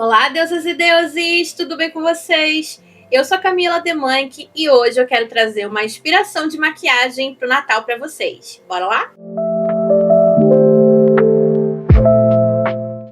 Olá, deusas e deuses! Tudo bem com vocês? Eu sou a Camila Demanck e hoje eu quero trazer uma inspiração de maquiagem pro Natal para vocês. Bora lá?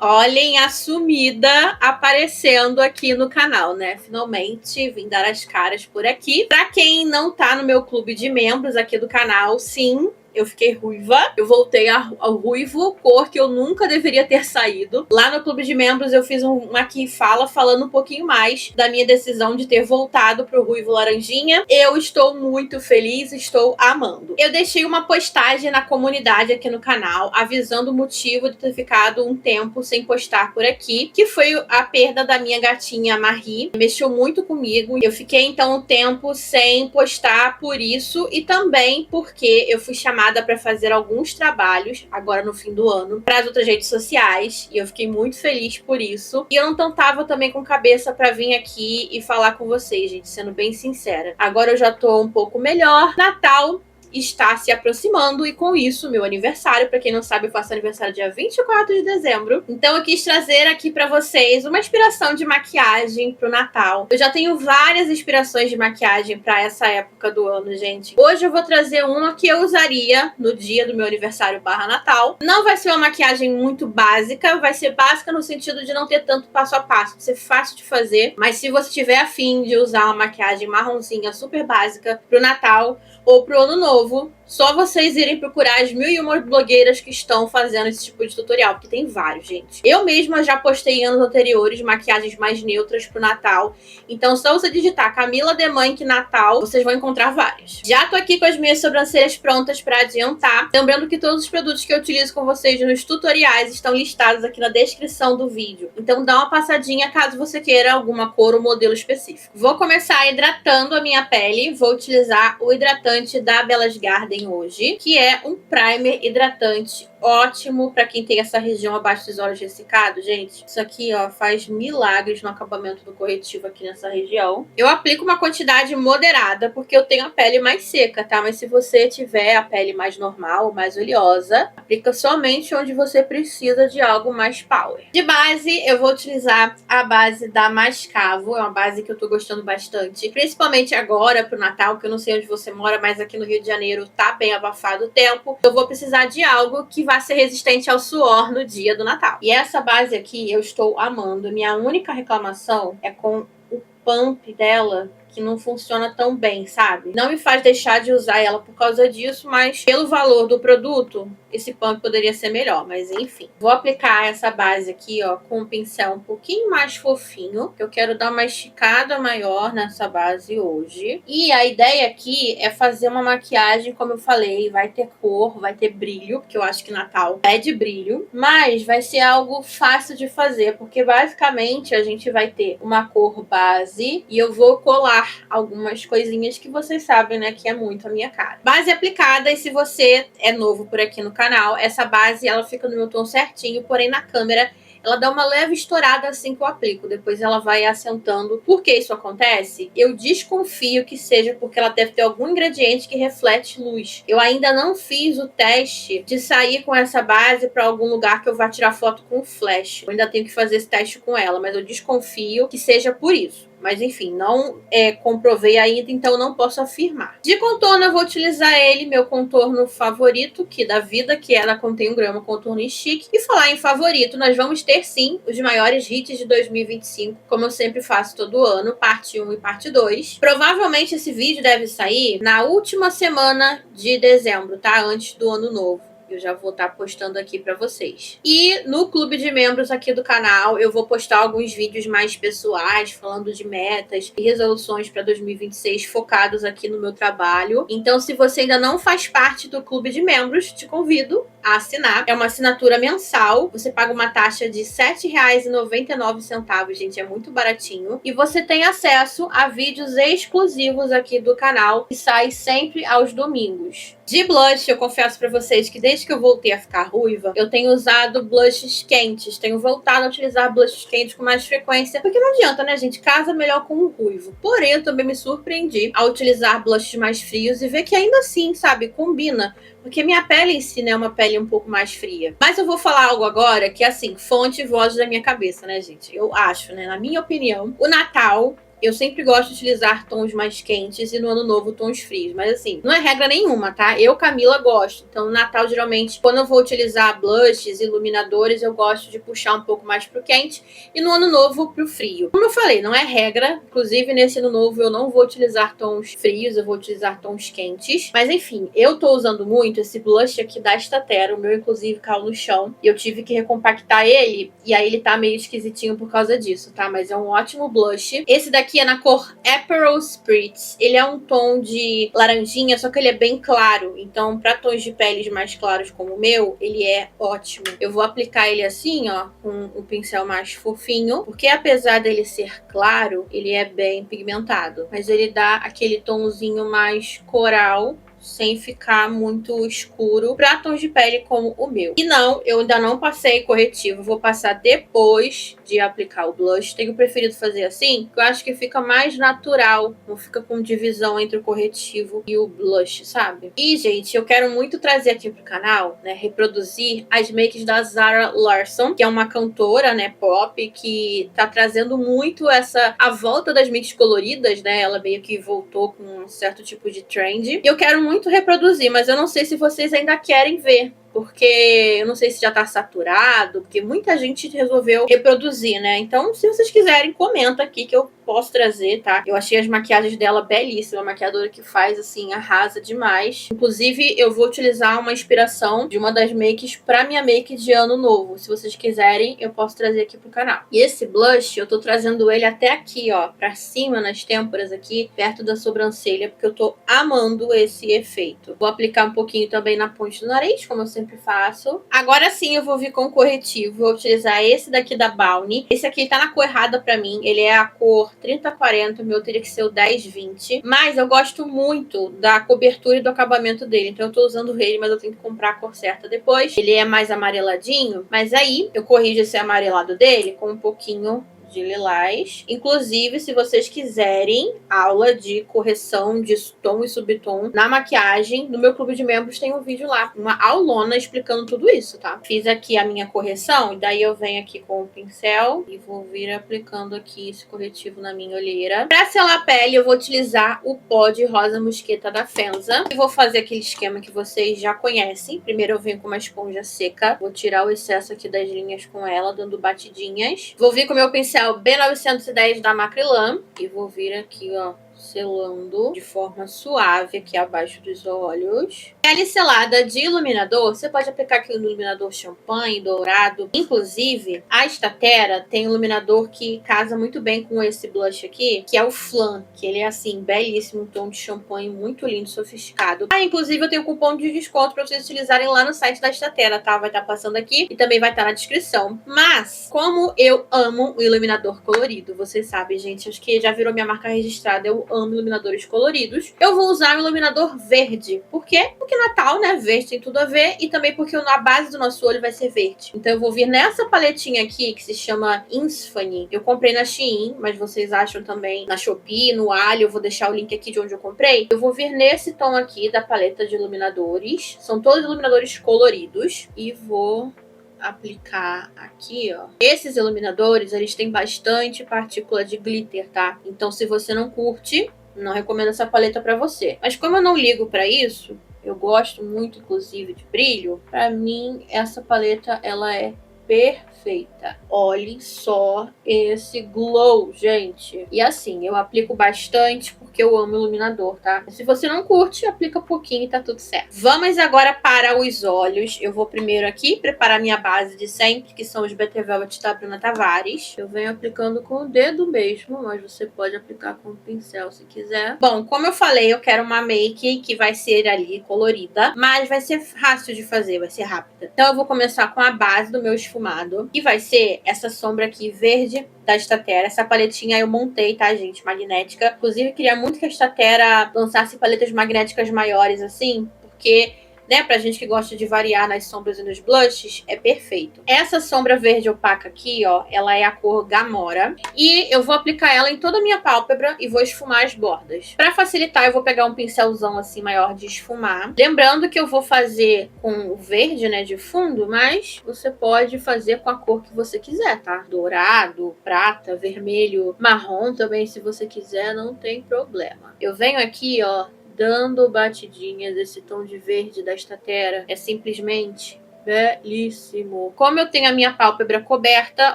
Olhem a sumida aparecendo aqui no canal, né? Finalmente vim dar as caras por aqui. Pra quem não tá no meu clube de membros aqui do canal, sim, eu fiquei ruiva. Eu voltei ao ruivo, cor que eu nunca deveria ter saído. Lá no clube de membros eu fiz uma aqui fala falando um pouquinho mais da minha decisão de ter voltado pro ruivo laranjinha. Eu estou muito feliz, estou amando. Eu deixei uma postagem na comunidade aqui no canal avisando o motivo de ter ficado um tempo sem postar por aqui, que foi a perda da minha gatinha Marie. Mexeu muito comigo. Eu fiquei então um tempo sem postar por isso e também porque eu fui chamada para fazer alguns trabalhos agora no fim do ano para as outras redes sociais e eu fiquei muito feliz por isso. E eu não tava também com cabeça para vir aqui e falar com vocês, gente, sendo bem sincera. Agora eu já tô um pouco melhor. Natal está se aproximando e com isso meu aniversário, para quem não sabe, eu faço aniversário dia 24 de dezembro. Então eu quis trazer aqui para vocês uma inspiração de maquiagem pro Natal. Eu já tenho várias inspirações de maquiagem para essa época do ano, gente. Hoje eu vou trazer uma que eu usaria no dia do meu aniversário / Natal. Não vai ser uma maquiagem muito básica, vai ser básica no sentido de não ter tanto passo a passo, de ser fácil de fazer, mas se você tiver afim de usar uma maquiagem marronzinha super básica pro Natal ou pro Ano Novo, só vocês irem procurar as 1001 blogueiras que estão fazendo esse tipo de tutorial, porque tem vários, gente. Eu mesma já postei em anos anteriores maquiagens mais neutras pro Natal, então só você digitar Camila Demanck Natal, vocês vão encontrar vários. Já tô aqui com as minhas sobrancelhas prontas para adiantar, lembrando que todos os produtos que eu utilizo com vocês nos tutoriais estão listados aqui na descrição do vídeo, então dá uma passadinha caso você queira alguma cor ou modelo específico. Vou começar hidratando a minha pele, vou utilizar o hidratante da Bellas Garden hoje, que é um primer hidratante ótimo para quem tem essa região abaixo dos olhos ressecados, gente. Isso aqui, ó, faz milagres no acabamento do corretivo aqui nessa região. Eu aplico uma quantidade moderada, porque eu tenho a pele mais seca, tá? Mas se você tiver a pele mais normal, mais oleosa, aplica somente onde você precisa de algo mais power. De base, eu vou utilizar a base da Mascavo, é uma base que eu tô gostando bastante, principalmente agora pro Natal, que eu não sei onde você mora, mas aqui no Rio de Janeiro tá bem abafado o tempo. Eu vou precisar de algo que vai ser resistente ao suor no dia do Natal. E essa base aqui eu estou amando. Minha única reclamação é com o pump dela, que não funciona tão bem, sabe? Não me faz deixar de usar ela por causa disso, mas pelo valor do produto, esse pump poderia ser melhor, mas enfim. Vou aplicar essa base aqui, ó, com um pincel um pouquinho mais fofinho, que eu quero dar uma esticada maior nessa base hoje. E a ideia aqui é fazer uma maquiagem, como eu falei, vai ter cor, vai ter brilho, porque eu acho que Natal é de brilho, mas vai ser algo fácil de fazer, porque basicamente a gente vai ter uma cor base e eu vou colar algumas coisinhas que vocês sabem, né, que é muito a minha cara. Base aplicada, e se você é novo por aqui no canal, essa base ela fica no meu tom certinho, porém na câmera ela dá uma leve estourada assim que eu aplico, depois ela vai assentando. Por que isso acontece? Eu desconfio que seja porque ela deve ter algum ingrediente que reflete luz. Eu ainda não fiz o teste de sair com essa base para algum lugar que eu vá tirar foto com flash. Eu ainda tenho que fazer esse teste com ela, mas eu desconfio que seja por isso. Mas enfim, não comprovei ainda, então não posso afirmar. De contorno eu vou utilizar ele, meu contorno favorito, que da vida, que é da Contém um Grama Contorno em Chique. E falar em favorito, nós vamos ter sim os maiores hits de 2025, como eu sempre faço todo ano, parte 1 e parte 2. Provavelmente esse vídeo deve sair na última semana de dezembro, tá? Antes do ano novo. Eu já vou estar postando aqui para vocês. E no clube de membros aqui do canal, eu vou postar alguns vídeos mais pessoais, falando de metas e resoluções para 2026, focados aqui no meu trabalho. Então, se você ainda não faz parte do clube de membros, te convido a assinar. É uma assinatura mensal. Você paga uma taxa de R$ 7,99, gente. É muito baratinho. E você tem acesso a vídeos exclusivos aqui do canal, que saem sempre aos domingos. De blush, eu confesso para vocês que desde depois que eu voltei a ficar ruiva, eu tenho usado blushes quentes. Tenho voltado a utilizar blushes quentes com mais frequência. Porque não adianta, né, gente? Casa melhor com um ruivo. Porém, eu também me surpreendi ao utilizar blushes mais frios e ver que ainda assim, sabe, combina. Porque minha pele em si, né, é uma pele um pouco mais fria. Mas eu vou falar algo agora que, assim, fonte e voz da minha cabeça, né, gente? Eu acho, né, na minha opinião, o Natal... Eu sempre gosto de utilizar tons mais quentes e no Ano Novo tons frios. Mas assim, não é regra nenhuma, tá? Eu, Camila, gosto. Então, no Natal, geralmente, quando eu vou utilizar blushes, iluminadores, eu gosto de puxar um pouco mais pro quente. E no Ano Novo, pro frio. Como eu falei, não é regra. Inclusive, nesse Ano Novo, eu não vou utilizar tons frios, eu vou utilizar tons quentes. Mas enfim, eu tô usando muito esse blush aqui da Statera. O meu, inclusive, caiu no chão. E eu tive que recompactar ele. E aí ele tá meio esquisitinho por causa disso, tá? Mas é um ótimo blush. Esse daqui é na cor Aperol Spritz. Ele é um tom de laranjinha, só que ele é bem claro. Então, para tons de peles mais claros como o meu, ele é ótimo. Eu vou aplicar ele assim, ó, com um pincel mais fofinho, porque apesar dele ser claro, ele é bem pigmentado. Mas ele dá aquele tomzinho mais coral, sem ficar muito escuro, para tons de pele como o meu. E não, eu ainda não passei corretivo, vou passar depois de aplicar o blush. Tenho preferido fazer assim, porque eu acho que fica mais natural, não fica com divisão entre o corretivo e o blush, sabe? E, gente, eu quero muito trazer aqui pro canal, né, reproduzir as makes da Zara Larsson, que é uma cantora, né, pop, que tá trazendo muito a volta das makes coloridas, né, ela meio que voltou com um certo tipo de trend. E eu quero muito reproduzir, mas eu não sei se vocês ainda querem ver. Porque eu não sei se já tá saturado, porque muita gente resolveu reproduzir, né? Então, se vocês quiserem, comenta aqui que eu posso trazer, tá? Eu achei as maquiagens dela belíssimas, a maquiadora que faz, assim, arrasa demais. Inclusive, eu vou utilizar uma inspiração de uma das makes pra minha make de ano novo. Se vocês quiserem, eu posso trazer aqui pro canal. E esse blush, eu tô trazendo ele até aqui, ó, pra cima, nas têmporas aqui, perto da sobrancelha, porque eu tô amando esse efeito. Vou aplicar um pouquinho também na ponte do nariz, como eu sempre faço. Agora sim eu vou vir com o corretivo. Vou utilizar esse daqui da Balmy. Esse aqui tá na cor errada pra mim. Ele é a cor 3040. O meu teria que ser o 1020. Mas eu gosto muito da cobertura e do acabamento dele. Então eu tô usando ele, mas eu tenho que comprar a cor certa depois. Ele é mais amareladinho. Mas aí eu corrijo esse amarelado dele com um pouquinho de lilás. Inclusive, se vocês quiserem aula de correção de tom e subtom na maquiagem, no meu clube de membros tem um vídeo lá, uma aulona explicando tudo isso, tá? Fiz aqui a minha correção e daí eu venho aqui com o pincel e vou vir aplicando aqui esse corretivo na minha olheira. Pra selar a pele, eu vou utilizar o pó de rosa mosqueta da Fenza. E vou fazer aquele esquema que vocês já conhecem. Primeiro eu venho com uma esponja seca, vou tirar o excesso aqui das linhas com ela, dando batidinhas. Vou vir com o meu pincel B910 da Macrylan e vou vir aqui, ó, selando de forma suave aqui abaixo dos olhos. Pele selada de iluminador, você pode aplicar aqui um iluminador champanhe, dourado. Inclusive, a Statera tem um iluminador que casa muito bem com esse blush aqui, que é o Flan, que ele é assim, belíssimo, um tom de champanhe muito lindo, sofisticado. Ah, inclusive eu tenho um cupom de desconto para vocês utilizarem lá no site da Statera, tá? Vai estar passando aqui e também vai estar na descrição. Mas, como eu amo o iluminador colorido, vocês sabem, gente, acho que já virou minha marca registrada, eu amo iluminadores coloridos. Eu vou usar um iluminador verde. Por quê? Porque Natal, né? Verde tem tudo a ver. E também porque a base do nosso olho vai ser verde. Então eu vou vir nessa paletinha aqui, que se chama Insfany. Eu comprei na Shein, mas vocês acham também na Shopee, no Ali. Eu vou deixar o link aqui de onde eu comprei. Eu vou vir nesse tom aqui da paleta de iluminadores. São todos iluminadores coloridos. E vou aplicar aqui, ó. Esses iluminadores, eles têm bastante partícula de glitter, tá? Então, se você não curte, não recomendo essa paleta pra você. Mas como eu não ligo pra isso, eu gosto muito, inclusive, de brilho, pra mim, essa paleta, ela é perfeita. Olhem só esse glow, gente. E assim, eu aplico bastante porque eu amo iluminador, tá? Se você não curte, aplica um pouquinho e tá tudo certo. Vamos agora para os olhos. Eu vou primeiro aqui preparar minha base de sempre, que são os BT Velvet da Bruna Tavares. Eu venho aplicando com o dedo mesmo, mas você pode aplicar com o pincel se quiser. Bom, como eu falei, eu quero uma make que vai ser ali colorida, mas vai ser fácil de fazer, vai ser rápida. Então eu vou começar com a base do meu esfumado, que vai ser essa sombra aqui verde da Statera. Essa paletinha eu montei, tá, gente? Magnética. Inclusive, queria muito que a Statera lançasse paletas magnéticas maiores, assim, porque né, pra gente que gosta de variar nas sombras e nos blushes, é perfeito. Essa sombra verde opaca aqui, ó, ela é a cor Gamora. E eu vou aplicar ela em toda a minha pálpebra e vou esfumar as bordas. Pra facilitar, eu vou pegar um pincelzão assim maior de esfumar. Lembrando que eu vou fazer com o verde, né, de fundo, mas você pode fazer com a cor que você quiser, tá? Dourado, prata, vermelho, marrom também, se você quiser, não tem problema. Eu venho aqui, ó, dando batidinhas. Esse tom de verde da Statera é simplesmente belíssimo. Como eu tenho a minha pálpebra coberta,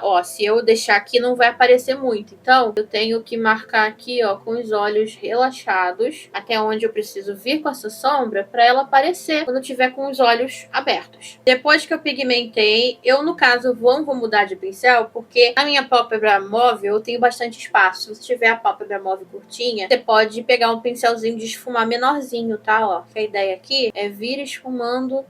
ó, se eu deixar aqui não vai aparecer muito. Então, eu tenho que marcar aqui, ó, com os olhos relaxados, até onde eu preciso vir com essa sombra para ela aparecer quando eu tiver com os olhos abertos. Depois que eu pigmentei, eu, no caso, vou mudar de pincel, porque a minha pálpebra móvel eu tenho bastante espaço. Se você tiver a pálpebra móvel curtinha, você pode pegar um pincelzinho de esfumar menorzinho, tá? Ó, que a ideia aqui é vir esfumando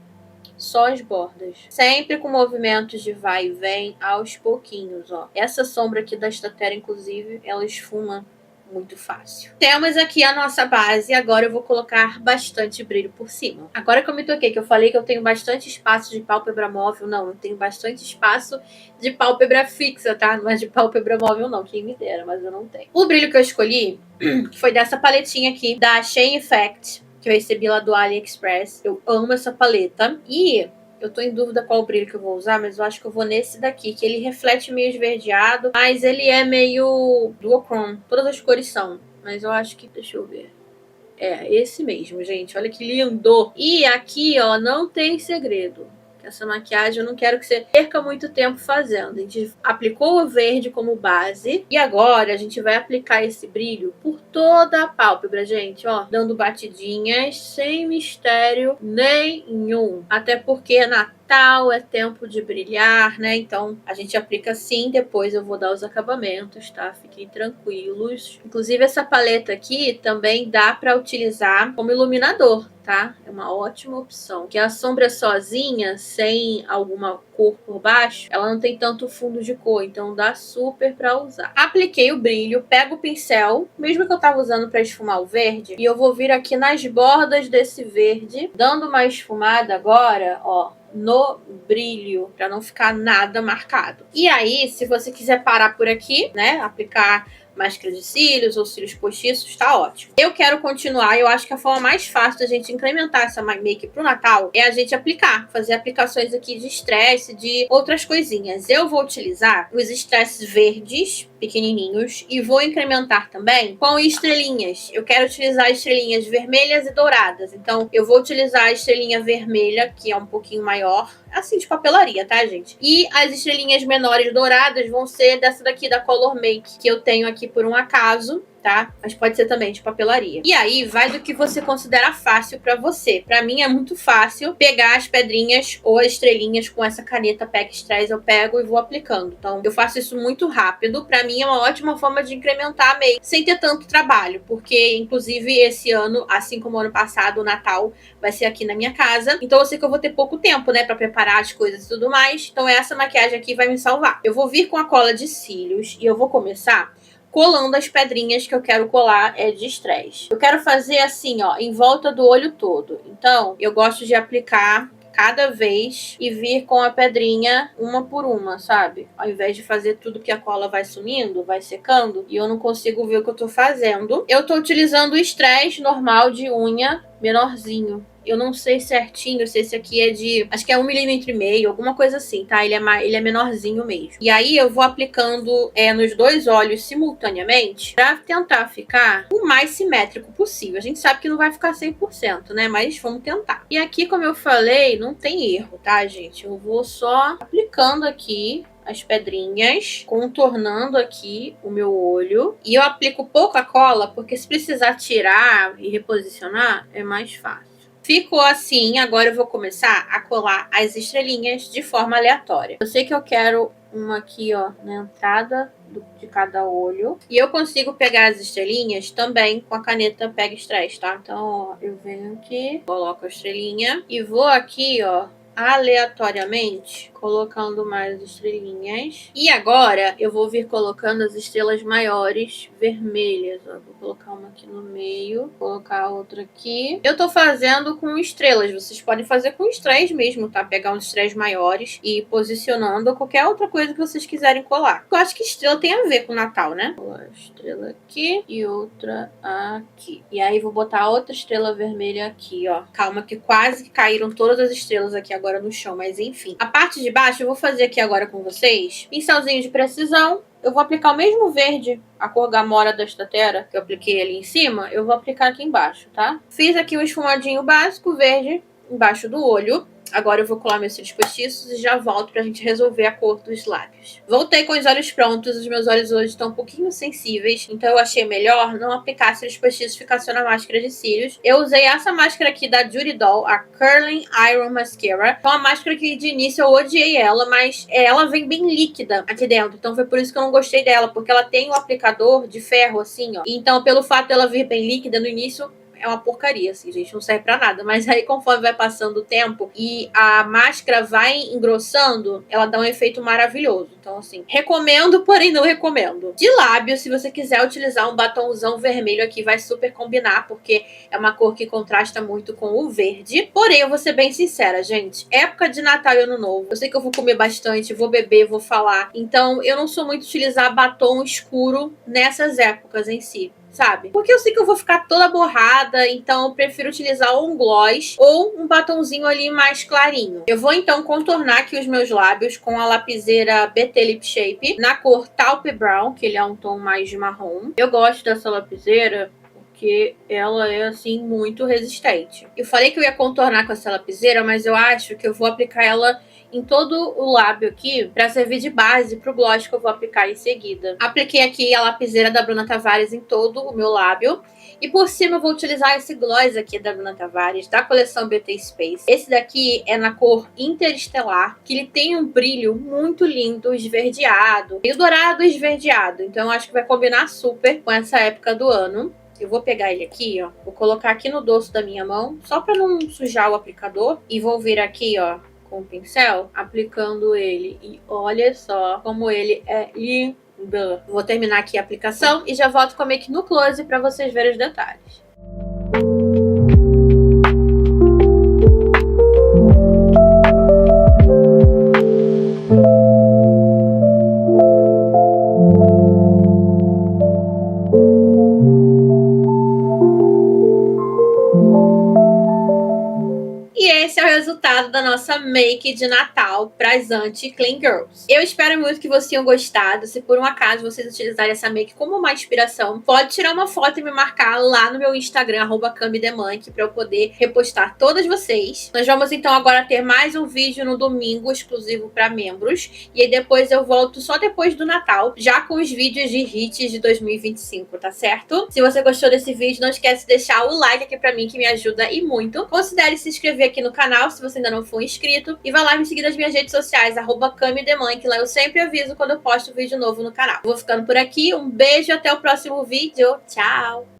só as bordas. Sempre com movimentos de vai e vem aos pouquinhos, ó. Essa sombra aqui da Statera, inclusive, ela esfuma muito fácil. Temos aqui a nossa base. Agora eu vou colocar bastante brilho por cima. Agora que eu me toquei, que eu falei que eu tenho bastante espaço de pálpebra móvel, não. Eu tenho bastante espaço de pálpebra fixa, tá? Não é de pálpebra móvel, não. Quem me dera, mas eu não tenho. O brilho que eu escolhi foi dessa paletinha aqui, da Shane Effect, que eu recebi lá do AliExpress. Eu amo essa paleta. E eu tô em dúvida qual o brilho que eu vou usar, mas eu acho que eu vou nesse daqui, que ele reflete meio esverdeado, mas ele é meio duochrome. Todas as cores são, mas eu acho que... Deixa eu ver. É, esse mesmo, gente. Olha que lindo! E aqui, ó, não tem segredo. Essa maquiagem eu não quero que você perca muito tempo fazendo. A gente aplicou o verde como base. E agora a gente vai aplicar esse brilho por toda a pálpebra, gente. Ó, dando batidinhas sem mistério nenhum. Até porque Natal é tempo de brilhar, né? Então a gente aplica assim. Depois eu vou dar os acabamentos, tá? Fiquem tranquilos. Inclusive essa paleta aqui também dá pra utilizar como iluminador, tá? É uma ótima opção. Que a sombra sozinha, sem alguma cor por baixo, ela não tem tanto fundo de cor, então dá super pra usar. Apliquei o brilho, pego o pincel, mesmo que eu tava usando pra esfumar o verde, e eu vou vir aqui nas bordas desse verde, dando uma esfumada agora, ó, no brilho, pra não ficar nada marcado. E aí, se você quiser parar por aqui, né, aplicar máscara de cílios ou cílios postiços, tá ótimo. Eu quero continuar, eu acho que a forma mais fácil da gente incrementar essa make pro Natal é a gente aplicar, fazer aplicações aqui de estresse, de outras coisinhas. Eu vou utilizar os estresses verdes, pequenininhos, e vou incrementar também com estrelinhas. Eu quero utilizar estrelinhas vermelhas e douradas, então eu vou utilizar a estrelinha vermelha, que é um pouquinho maior, assim, de papelaria, tá, gente? E as estrelinhas menores douradas vão ser dessa daqui, da Color Make, que eu tenho aqui por um acaso, tá? Mas pode ser também de papelaria. E aí, vai do que você considera fácil pra você. Pra mim é muito fácil pegar as pedrinhas ou as estrelinhas com essa caneta Pack Stress, eu pego e vou aplicando. Então, eu faço isso muito rápido. Pra mim é uma ótima forma de incrementar a make, sem ter tanto trabalho. Porque, inclusive, esse ano, assim como ano passado, o Natal vai ser aqui na minha casa. Então, eu sei que eu vou ter pouco tempo, né, pra preparar as coisas e tudo mais. Então, essa maquiagem aqui vai me salvar. Eu vou vir com a cola de cílios e eu vou começar colando as pedrinhas que eu quero colar de estresse. Eu quero fazer assim, ó, em volta do olho todo. Então, eu gosto de aplicar cada vez e vir com a pedrinha uma por uma, sabe? Ao invés de fazer tudo que a cola vai sumindo, vai secando, e eu não consigo ver o que eu tô fazendo. Eu tô utilizando o estresse normal de unha menorzinho. Eu não sei certinho se esse aqui é de... Acho que é 1,5 mm, alguma coisa assim, tá? Ele é menorzinho mesmo. E aí eu vou aplicando nos dois olhos simultaneamente pra tentar ficar o mais simétrico possível. A gente sabe que não vai ficar 100%, né? Mas vamos tentar. E aqui, como eu falei, não tem erro, tá, gente? Eu vou só aplicando aqui as pedrinhas, contornando aqui o meu olho. E eu aplico pouca cola, porque se precisar tirar e reposicionar, é mais fácil. Ficou assim, agora eu vou começar a colar as estrelinhas de forma aleatória. Eu sei que eu quero uma aqui, ó, na entrada de cada olho. E eu consigo pegar as estrelinhas também com a caneta Pega Stress, tá? Então, ó, eu venho aqui, coloco a estrelinha e vou aqui, ó, aleatoriamente colocando mais estrelinhas. E agora eu vou vir colocando as estrelas maiores vermelhas. Ó, vou colocar uma aqui no meio, colocar outra aqui. Eu tô fazendo com estrelas. Vocês podem fazer com estrelas mesmo, tá? Pegar uns estrelas maiores e ir posicionando ou qualquer outra coisa que vocês quiserem colar. Eu acho que estrela tem a ver com Natal, né? Vou colar estrela aqui e outra aqui. E aí vou botar outra estrela vermelha aqui, ó. Calma que quase caíram todas as estrelas aqui agora no chão, mas enfim. A parte de baixo eu vou fazer aqui agora com vocês. Pincelzinho de precisão. Eu vou aplicar o mesmo verde, a cor Gamora da Statera, que eu apliquei ali em cima, eu vou aplicar aqui embaixo, tá? Fiz aqui um esfumadinho básico verde embaixo do olho. Agora eu vou colar meus cílios postiços e já volto pra gente resolver a cor dos lábios. Voltei com os olhos prontos, os meus olhos hoje estão um pouquinho sensíveis, então eu achei melhor não aplicar cílios postiços e ficar só na máscara de cílios. Eu usei essa máscara aqui da Judy Doll, a Curling Iron Mascara. É uma máscara que de início eu odiei ela, mas ela vem bem líquida aqui dentro, então foi por isso que eu não gostei dela, porque ela tem um aplicador de ferro assim, ó. Então pelo fato dela vir bem líquida no início, é uma porcaria, assim, gente, não serve pra nada. Mas aí, conforme vai passando o tempo e a máscara vai engrossando, ela dá um efeito maravilhoso. Então, assim, recomendo, porém não recomendo. De lábio, se você quiser utilizar um batomzão vermelho aqui, vai super combinar, porque é uma cor que contrasta muito com o verde. Porém, eu vou ser bem sincera, gente. Época de Natal e Ano Novo, eu sei que eu vou comer bastante, vou beber, vou falar. Então, eu não sou muito utilizar batom escuro nessas épocas em si, sabe? Porque eu sei que eu vou ficar toda borrada, então eu prefiro utilizar ou um gloss ou um batonzinho ali mais clarinho. Eu vou então contornar aqui os meus lábios com a lapiseira BT Lip Shape na cor Taupe Brown, que ele é um tom mais de marrom. Eu gosto dessa lapiseira porque ela é, assim, muito resistente. Eu falei que eu ia contornar com essa lapiseira, mas eu acho que eu vou aplicar ela em todo o lábio aqui para servir de base pro gloss que eu vou aplicar em seguida. Apliquei aqui a lapiseira da Bruna Tavares em todo o meu lábio. E por cima eu vou utilizar esse gloss aqui da Bruna Tavares, da coleção BT Space. Esse daqui é na cor Interestelar, que ele tem um brilho muito lindo, esverdeado. E o dourado esverdeado, então eu acho que vai combinar super com essa época do ano. Eu vou pegar ele aqui, ó. Vou colocar aqui no dorso da minha mão, só para não sujar o aplicador. E vou vir aqui, ó, com o pincel, aplicando ele. E olha só como ele é lindo. Vou terminar aqui a aplicação e já volto com a make no close para vocês verem os detalhes. Esse é o resultado da nossa make de Natal para as Anti-Clean Girls. Eu espero muito que vocês tenham gostado. Se por um acaso vocês utilizarem essa make como uma inspiração, pode tirar uma foto e me marcar lá no meu Instagram, @camidemonkey, para eu poder repostar todas vocês. Nós vamos então agora ter mais um vídeo no domingo exclusivo para membros. E aí depois eu volto só depois do Natal, já com os vídeos de hits de 2025, tá certo? Se você gostou desse vídeo, não esquece de deixar o like aqui para mim, que me ajuda e muito. Considere se inscrever aqui no canal, se você ainda não for inscrito. E vai lá me seguir nas minhas redes sociais, @camidemonkey, que lá eu sempre aviso quando eu posto vídeo novo no canal. Vou ficando por aqui, um beijo e até o próximo vídeo. Tchau!